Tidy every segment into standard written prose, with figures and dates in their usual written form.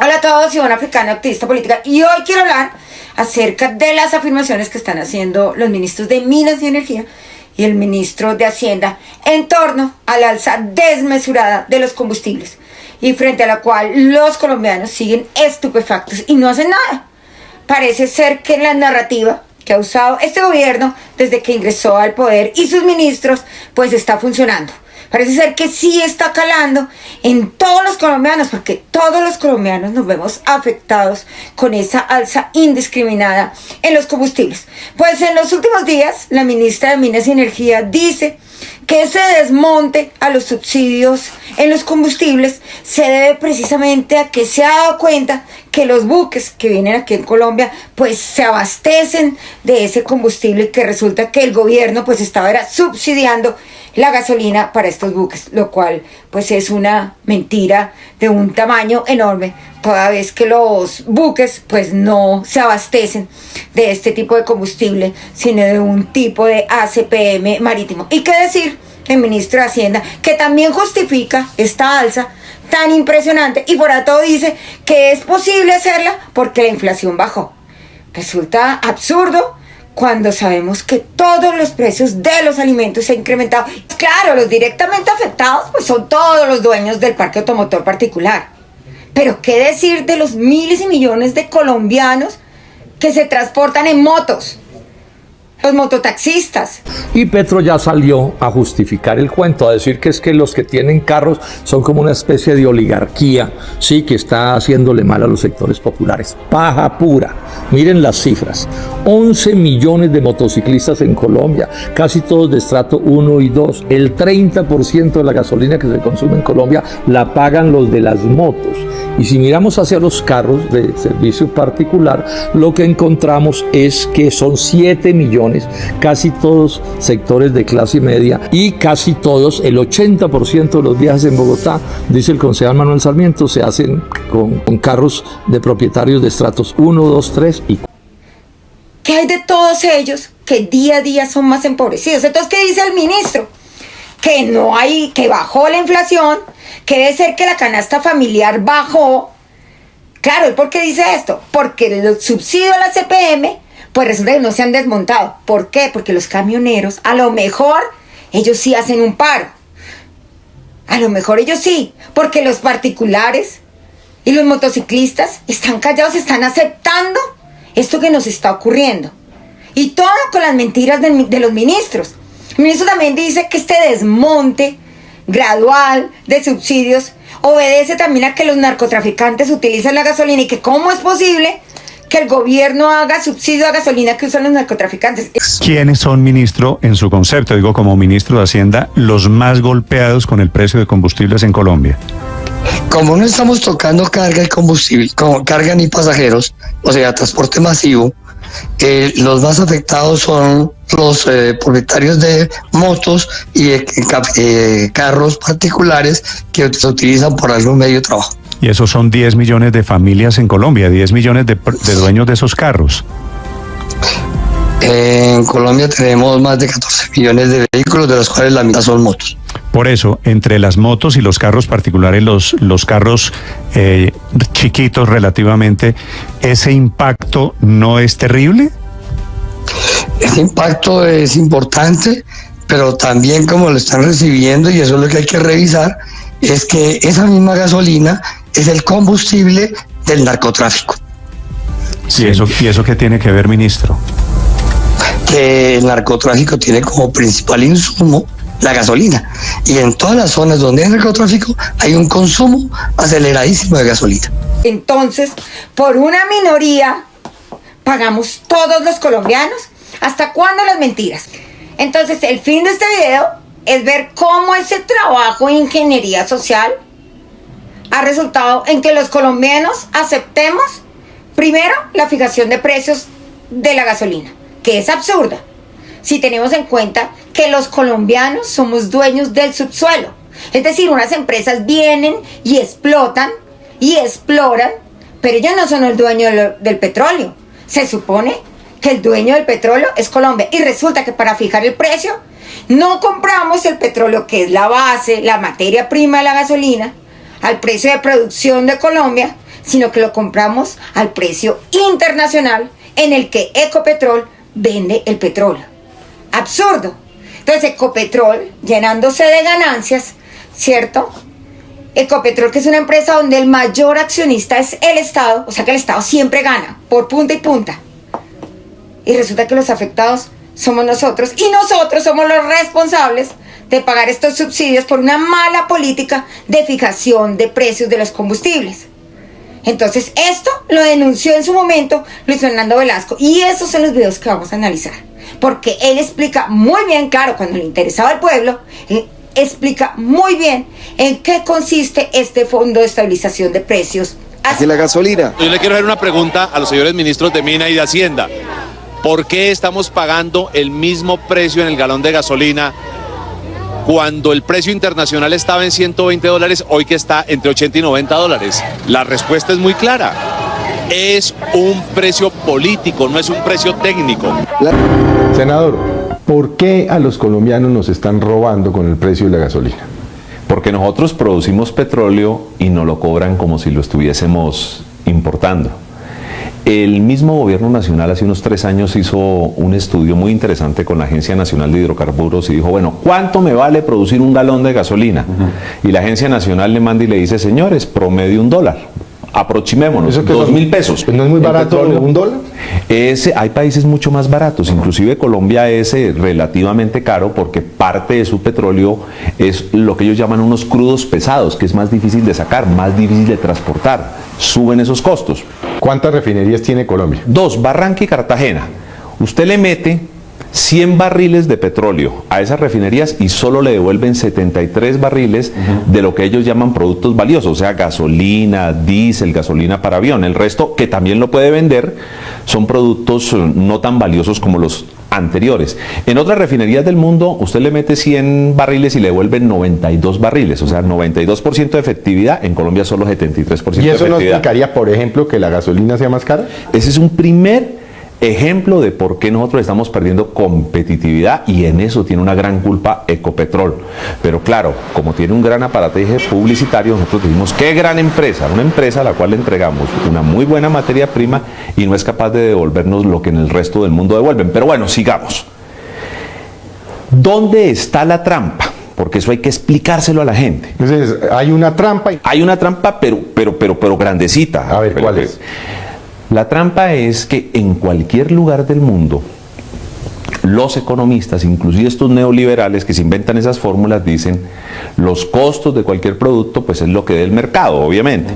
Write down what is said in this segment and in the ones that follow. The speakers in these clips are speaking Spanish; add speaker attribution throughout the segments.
Speaker 1: Hola a todos, Ivonne Africano, activista política, y hoy quiero hablar acerca de las afirmaciones que están haciendo los ministros de Minas y Energía y el ministro de Hacienda en torno al alza desmesurada de los combustibles y frente a la cual los colombianos siguen estupefactos y no hacen nada. Parece ser que la narrativa que ha usado este gobierno desde que ingresó al poder y sus ministros pues está funcionando. Parece ser que sí está calando en todos los colombianos, porque todos los colombianos nos vemos afectados con esa alza indiscriminada en los combustibles. Pues en los últimos días, la ministra de Minas y Energía dice que ese desmonte a los subsidios en los combustibles se debe precisamente a que se ha dado cuenta que los buques que vienen aquí en Colombia pues se abastecen de ese combustible y que resulta que el gobierno pues estaba subsidiando la gasolina para estos buques, lo cual pues es una mentira de un tamaño enorme, toda vez que los buques pues no se abastecen de este tipo de combustible, sino de un tipo de ACPM marítimo. ¿Y qué decir del ministro de Hacienda, que también justifica esta alza tan impresionante y por todo dice que es posible hacerla porque la inflación bajó? Resulta absurdo cuando sabemos que todos los precios de los alimentos se han incrementado. Claro, los directamente afectados pues son todos los dueños del parque automotor particular. Pero ¿qué decir de los miles y millones de colombianos que se transportan en motos? Los mototaxistas.
Speaker 2: Y Petro ya salió a justificar el cuento, a decir que es que los que tienen carros son como una especie de oligarquía, sí, que está haciéndole mal a los sectores populares. Paja pura. Miren las cifras. 11 millones de motociclistas en Colombia, casi todos de estrato 1 y 2. El 30% de la gasolina que se consume en Colombia la pagan los de las motos. Y si miramos hacia los carros de servicio particular, lo que encontramos es que son 7 millones, casi todos sectores de clase media y casi todos, el 80% de los viajes en Bogotá, dice el concejal Manuel Sarmiento, se hacen con carros de propietarios de estratos 1, 2, 3 y 4.
Speaker 1: ¿Qué hay de todos ellos que día a día son más empobrecidos? Entonces, ¿qué dice el ministro? Que no hay, que bajó la inflación, que debe ser que la canasta familiar bajó. Claro, ¿y por qué dice esto? Porque los subsidios a la CPM pues resulta que no se han desmontado. ¿Por qué? Porque los camioneros, a lo mejor ellos sí hacen un paro. A lo mejor ellos sí, porque los particulares y los motociclistas están callados, están aceptando esto que nos está ocurriendo. Y todo con las mentiras de los ministros. El ministro también dice que este desmonte gradual de subsidios obedece también a que los narcotraficantes utilizan la gasolina y que cómo es posible que el gobierno haga subsidio a gasolina que usan los narcotraficantes.
Speaker 3: ¿Quiénes son, ministro, en su concepto, digo como ministro de Hacienda, los más golpeados con el precio de combustibles en Colombia?
Speaker 4: Como no estamos tocando carga y combustible, como carga ni pasajeros, o sea, transporte masivo, los más afectados son los propietarios de motos y carros particulares que se utilizan por algún medio de trabajo.
Speaker 3: Y esos son 10 millones de familias en Colombia, 10 millones de dueños de esos carros.
Speaker 4: En Colombia tenemos más de 14 millones de vehículos, de los cuales la mitad son motos.
Speaker 3: Por eso, entre las motos y los carros particulares, los carros chiquitos relativamente, ¿ese impacto no es terrible?
Speaker 4: Ese impacto es importante, pero también como lo están recibiendo, y eso es lo que hay que revisar, es que esa misma gasolina es el combustible del narcotráfico.
Speaker 3: Sí. ¿Y eso qué tiene que ver, ministro?
Speaker 4: Que el narcotráfico tiene como principal insumo la gasolina, y en todas las zonas donde hay narcotráfico hay un consumo aceleradísimo de gasolina.
Speaker 1: Entonces, por una minoría pagamos todos los colombianos. ¿Hasta cuándo las mentiras? Entonces, el fin de este video es ver cómo ese trabajo de ingeniería social ha resultado en que los colombianos aceptemos primero la fijación de precios de la gasolina, que es absurda, si tenemos en cuenta que los colombianos somos dueños del subsuelo. Es decir, unas empresas vienen y explotan y exploran, pero ellos no son el dueño del petróleo. Se supone que el dueño del petróleo es Colombia, y resulta que para fijar el precio no compramos el petróleo, que es la base, la materia prima de la gasolina, al precio de producción de Colombia, sino que lo compramos al precio internacional en el que Ecopetrol vende el petróleo. Absurdo. Entonces Ecopetrol, llenándose de ganancias, ¿cierto? Ecopetrol, que es una empresa donde el mayor accionista es el Estado, o sea que el Estado siempre gana, por punta y punta. Y resulta que los afectados somos nosotros, y nosotros somos los responsables de pagar estos subsidios por una mala política de fijación de precios de los combustibles. Entonces esto lo denunció en su momento Luis Fernando Velasco, y esos son los videos que vamos a analizar, porque él explica muy bien, claro, cuando le interesaba al pueblo, él explica muy bien en qué consiste este Fondo de Estabilización de Precios.
Speaker 5: De la gasolina.
Speaker 6: Yo le quiero hacer una pregunta a los señores ministros de Mina y de Hacienda. ¿Por qué estamos pagando el mismo precio en el galón de gasolina cuando el precio internacional estaba en $120, hoy que está entre 80 y 90 dólares? La respuesta es muy clara. Es un precio político, no es un precio técnico.
Speaker 7: Senador, ¿por qué a los colombianos nos están robando con el precio de la gasolina?
Speaker 8: Porque nosotros producimos petróleo y nos lo cobran como si lo estuviésemos importando. El mismo gobierno nacional hace unos 3 años hizo un estudio muy interesante con la Agencia Nacional de Hidrocarburos y dijo, bueno, ¿cuánto me vale producir un galón de gasolina? Y la Agencia Nacional le manda y le dice, señores, promedio $1. Aproximémonos, 2.000 pesos.
Speaker 7: ¿No es muy barato $1?
Speaker 8: Hay países mucho más baratos, inclusive Colombia es relativamente caro porque parte de su petróleo es lo que ellos llaman unos crudos pesados, que es más difícil de sacar, más difícil de transportar, suben esos costos.
Speaker 7: ¿Cuántas refinerías tiene Colombia?
Speaker 8: 2, Barranca y Cartagena. Usted le mete 100 barriles de petróleo a esas refinerías y solo le devuelven 73 barriles de lo que ellos llaman productos valiosos, o sea, gasolina, diésel, gasolina para avión. El resto, que también lo puede vender, son productos no tan valiosos como los anteriores. En otras refinerías del mundo, usted le mete 100 barriles y le devuelven 92 barriles, o sea, 92% de efectividad. En Colombia solo 73% de efectividad.
Speaker 7: ¿Y eso no explicaría, por ejemplo, que la gasolina sea más cara?
Speaker 8: Ese es un primer ejemplo de por qué nosotros estamos perdiendo competitividad, y en eso tiene una gran culpa Ecopetrol. Pero claro, como tiene un gran aparataje publicitario, nosotros decimos, qué gran empresa, una empresa a la cual le entregamos una muy buena materia prima y no es capaz de devolvernos lo que en el resto del mundo devuelven. Pero bueno, sigamos. ¿Dónde está la trampa? Porque eso hay que explicárselo a la gente.
Speaker 7: Entonces, hay una trampa.
Speaker 8: Hay una trampa, pero grandecita.
Speaker 7: A ver, ¿cuál es?
Speaker 8: La trampa es que en cualquier lugar del mundo, los economistas, inclusive estos neoliberales que se inventan esas fórmulas, dicen los costos de cualquier producto pues es lo que dé el mercado, obviamente.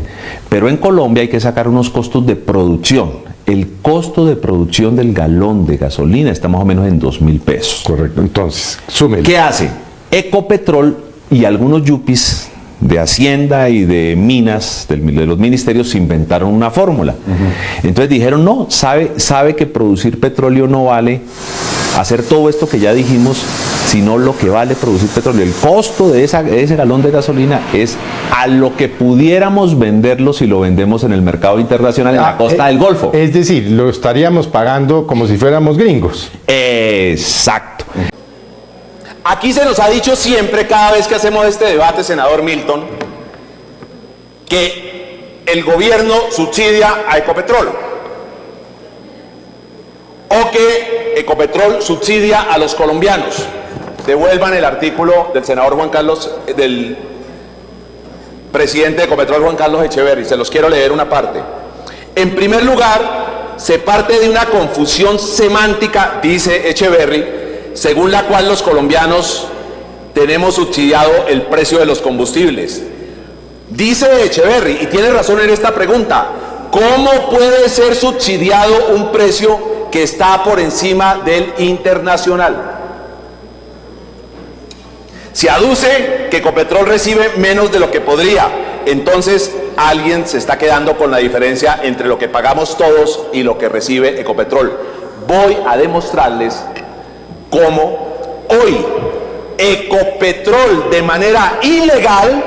Speaker 8: Pero en Colombia hay que sacar unos costos de producción. El costo de producción del galón de gasolina está más o menos en 2.000 pesos.
Speaker 7: Correcto, entonces, súmele.
Speaker 8: ¿Qué hace? Ecopetrol y algunos yuppies de Hacienda y de Minas, de los ministerios, se inventaron una fórmula. Entonces dijeron, no, sabe que producir petróleo no vale hacer todo esto que ya dijimos, sino lo que vale producir petróleo. El costo de ese galón de gasolina es a lo que pudiéramos venderlo si lo vendemos en el mercado internacional en la costa del Golfo.
Speaker 7: Es decir, lo estaríamos pagando como si fuéramos gringos.
Speaker 8: Exacto.
Speaker 9: Aquí se nos ha dicho siempre, cada vez que hacemos este debate, senador Milton, que el gobierno subsidia a Ecopetrol o que Ecopetrol subsidia a los colombianos. Devuelvan el artículo del senador Juan Carlos, del presidente de Ecopetrol, Juan Carlos Echeverri. Se los quiero leer una parte. En primer lugar, se parte de una confusión semántica, dice Echeverri, según la cual los colombianos tenemos subsidiado el precio de los combustibles. Dice Echeverri, y tiene razón en esta pregunta, ¿cómo puede ser subsidiado un precio que está por encima del internacional? Se aduce que Ecopetrol recibe menos de lo que podría, entonces alguien se está quedando con la diferencia entre lo que pagamos todos y lo que recibe Ecopetrol. Voy a demostrarles cómo hoy Ecopetrol de manera ilegal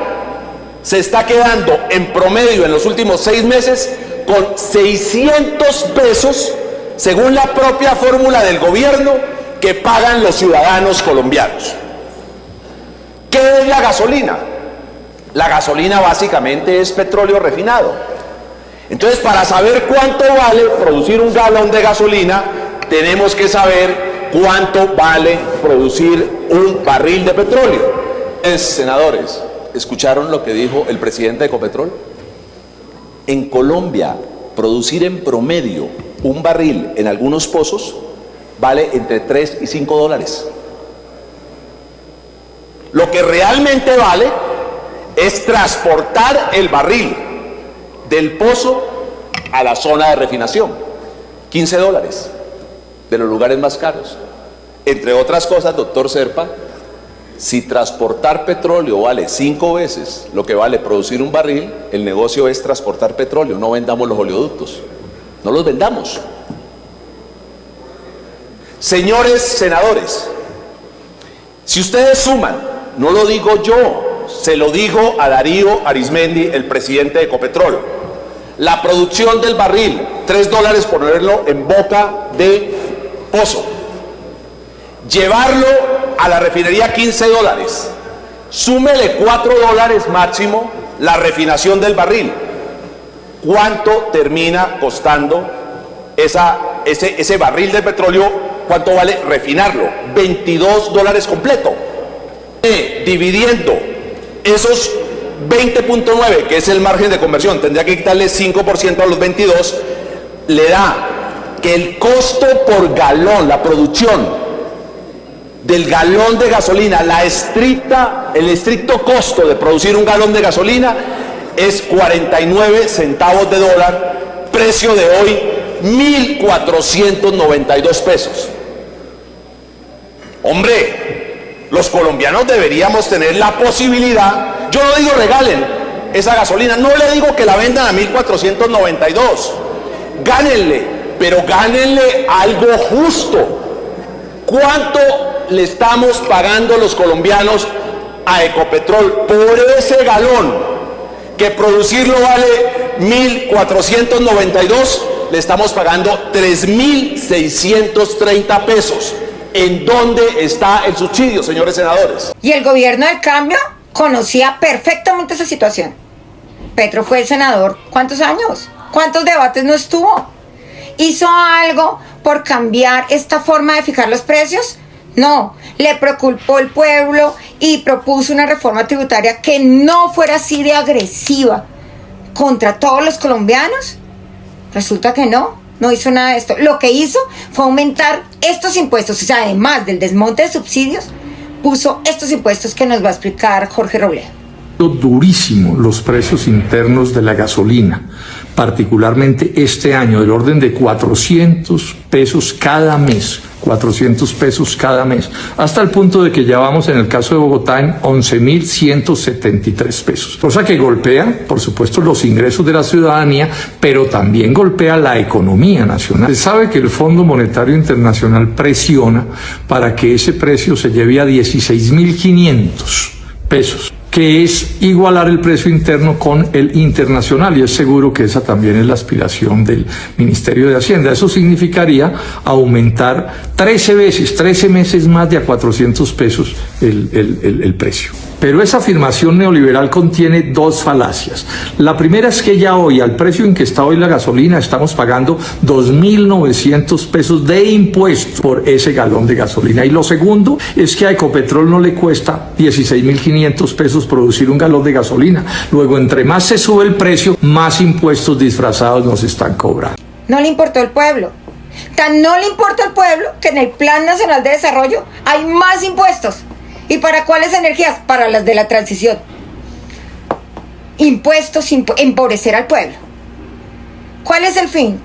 Speaker 9: se está quedando en promedio en los últimos 6 meses con 600 pesos, según la propia fórmula del gobierno, que pagan los ciudadanos colombianos. ¿Qué es la gasolina? La gasolina básicamente es petróleo refinado. Entonces, para saber cuánto vale producir un galón de gasolina, tenemos que saber cuánto vale producir un barril de petróleo. Senadores, ¿escucharon lo que dijo el presidente de Ecopetrol? En Colombia, producir en promedio un barril en algunos pozos vale entre 3 y 5 dólares. Lo que realmente vale es transportar el barril del pozo a la zona de refinación. 15 dólares, de los lugares más caros. Entre otras cosas, doctor Serpa, si transportar petróleo vale 5 veces lo que vale producir un barril, el negocio es transportar petróleo, no vendamos los oleoductos, no los vendamos. Señores senadores, si ustedes suman, no lo digo yo, se lo digo a Darío Arizmendi, el presidente de Ecopetrol, la producción del barril, 3 dólares por ponerlo en boca de pozo, llevarlo a la refinería 15 dólares, súmele 4 dólares máximo la refinación del barril. ¿Cuánto termina costando ese barril de petróleo? ¿Cuánto vale refinarlo? 22 dólares completo. Dividiendo esos 20.9, que es el margen de conversión, tendría que quitarle 5% a los 22, le da que el costo por galón, la producción del galón de gasolina, el estricto costo de producir un galón de gasolina es 49 centavos de dólar, precio de hoy 1.492 pesos. Hombre, los colombianos deberíamos tener la posibilidad, yo no digo regalen esa gasolina, no le digo que la vendan a 1.492, gánenle, pero gánenle algo justo. ¿Cuánto le estamos pagando los colombianos a Ecopetrol por ese galón? Que producirlo vale 1.492, le estamos pagando 3.630 pesos. ¿En dónde está el subsidio, señores senadores?
Speaker 1: Y el gobierno del cambio conocía perfectamente esa situación. Petro fue el senador, ¿cuántos años? ¿Cuántos debates no estuvo? ¿Hizo algo por cambiar esta forma de fijar los precios? No, le preocupó el pueblo y propuso una reforma tributaria que no fuera así de agresiva contra todos los colombianos. Resulta que no hizo nada de esto. Lo que hizo fue aumentar estos impuestos, o sea, además del desmonte de subsidios, puso estos impuestos que nos va a explicar Jorge Robledo.
Speaker 2: Durísimo los precios internos de la gasolina, particularmente este año, del orden de 400 pesos cada mes, 400 pesos cada mes, hasta el punto de que ya vamos en el caso de Bogotá en 11.173 pesos. Cosa que golpea, por supuesto, los ingresos de la ciudadanía, pero también golpea la economía nacional. Se sabe que el Fondo Monetario Internacional presiona para que ese precio se lleve a 16.500 pesos, que es igualar el precio interno con el internacional, y es seguro que esa también es la aspiración del Ministerio de Hacienda. Eso significaría aumentar 13 meses más de a 400 pesos el precio. Pero esa afirmación neoliberal contiene dos falacias. La primera es que ya hoy, al precio en que está hoy la gasolina, estamos pagando 2.900 pesos de impuestos por ese galón de gasolina. Y lo segundo es que a Ecopetrol no le cuesta 16.500 pesos producir un galón de gasolina. Luego, entre más se sube el precio, más impuestos disfrazados nos están cobrando.
Speaker 1: No le importó el pueblo. Tan no le importa al pueblo que en el Plan Nacional de Desarrollo hay más impuestos. ¿Y para cuáles energías? Para las de la transición. Impuestos, empobrecer al pueblo. ¿Cuál es el fin?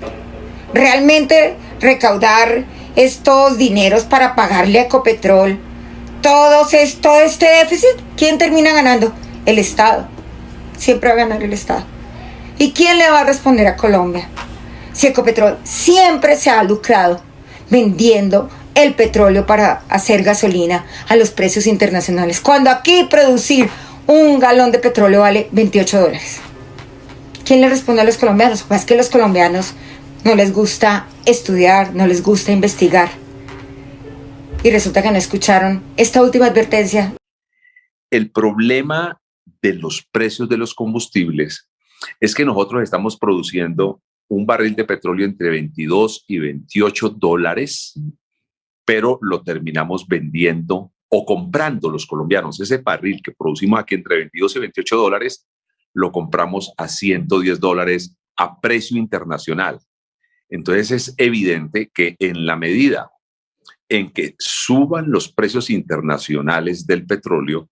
Speaker 1: ¿Realmente recaudar estos dineros para pagarle a Ecopetrol todo este déficit? ¿Quién termina ganando? El Estado. Siempre va a ganar el Estado. ¿Y quién le va a responder a Colombia? Si Ecopetrol siempre se ha lucrado vendiendo el petróleo para hacer gasolina a los precios internacionales, cuando aquí producir un galón de petróleo vale 28 dólares. ¿Quién le responde a los colombianos? Pues es que a los colombianos no les gusta estudiar, no les gusta investigar. Y resulta que no escucharon esta última advertencia.
Speaker 8: El problema de los precios de los combustibles
Speaker 9: es que nosotros estamos produciendo un barril de petróleo entre 22 y 28 dólares, pero lo terminamos vendiendo o comprando los colombianos. Ese barril que producimos aquí entre 22 y 28 dólares, lo compramos a 110 dólares a precio internacional. Entonces es evidente que en la medida en que suban los precios internacionales del petróleo,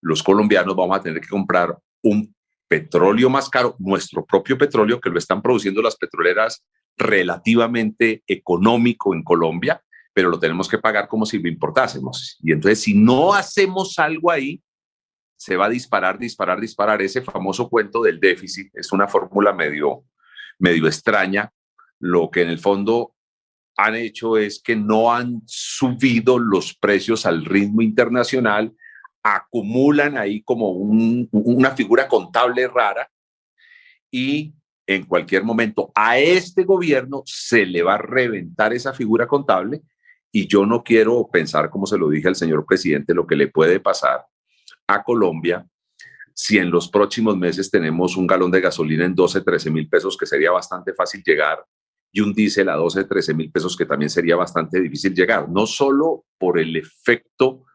Speaker 9: los colombianos vamos a tener que comprar un petróleo más caro, nuestro propio petróleo, que lo están produciendo las petroleras relativamente económico en Colombia, pero lo tenemos que pagar como si lo importásemos. Y entonces, si no hacemos algo ahí, se va a disparar. Ese famoso cuento del déficit es una fórmula medio extraña. Lo que en el fondo han hecho es que no han subido los precios al ritmo internacional, acumulan ahí como una figura contable rara, y en cualquier momento a este gobierno se le va a reventar esa figura contable, y yo no quiero pensar, como se lo dije al señor presidente, lo que le puede pasar a Colombia si en los próximos meses tenemos un galón de gasolina en 12, 13 mil pesos, que sería bastante fácil llegar, y un diésel a 12, 13 mil pesos, que también sería bastante difícil llegar, no solo por el efecto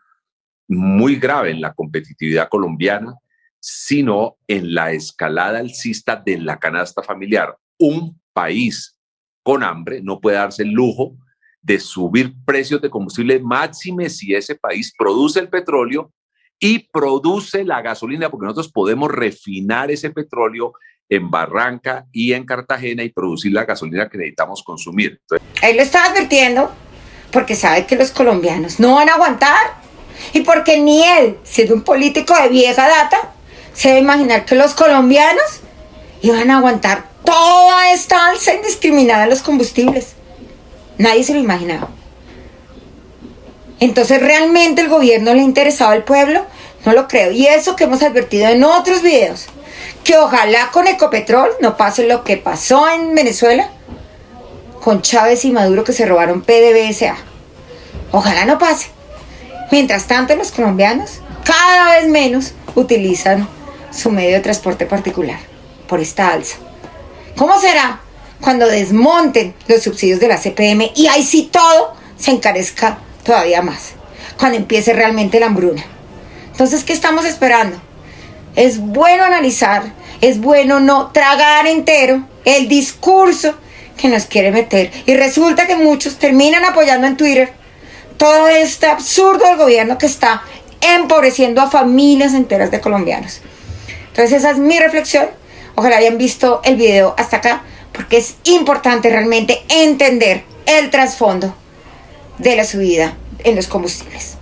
Speaker 9: muy grave en la competitividad colombiana, sino en la escalada alcista de la canasta familiar. Un país con hambre no puede darse el lujo de subir precios de combustible, máxime si ese país produce el petróleo y produce la gasolina, porque nosotros podemos refinar ese petróleo en Barranca y en Cartagena y producir la gasolina que necesitamos consumir. Entonces,
Speaker 1: él lo está advirtiendo porque sabe que los colombianos no van a aguantar, y porque ni él, siendo un político de vieja data, se debe imaginar que los colombianos iban a aguantar toda esta alza indiscriminada en los combustibles. Nadie se lo imaginaba. Entonces, ¿realmente el gobierno le interesaba al pueblo? No lo creo. Y eso que hemos advertido en otros videos, que ojalá con Ecopetrol no pase lo que pasó en Venezuela con Chávez y Maduro, que se robaron PDVSA. Ojalá no pase. Mientras tanto, los colombianos cada vez menos utilizan su medio de transporte particular por esta alza. ¿Cómo será cuando desmonten los subsidios de la CPM y ahí sí todo se encarezca todavía más? Cuando empiece realmente la hambruna. Entonces, ¿qué estamos esperando? Es bueno analizar, es bueno no tragar entero el discurso que nos quiere meter. Y resulta que muchos terminan apoyando en Twitter todo este absurdo del gobierno que está empobreciendo a familias enteras de colombianos. Entonces, esa es mi reflexión. Ojalá hayan visto el video hasta acá, porque es importante realmente entender el trasfondo de la subida en los combustibles.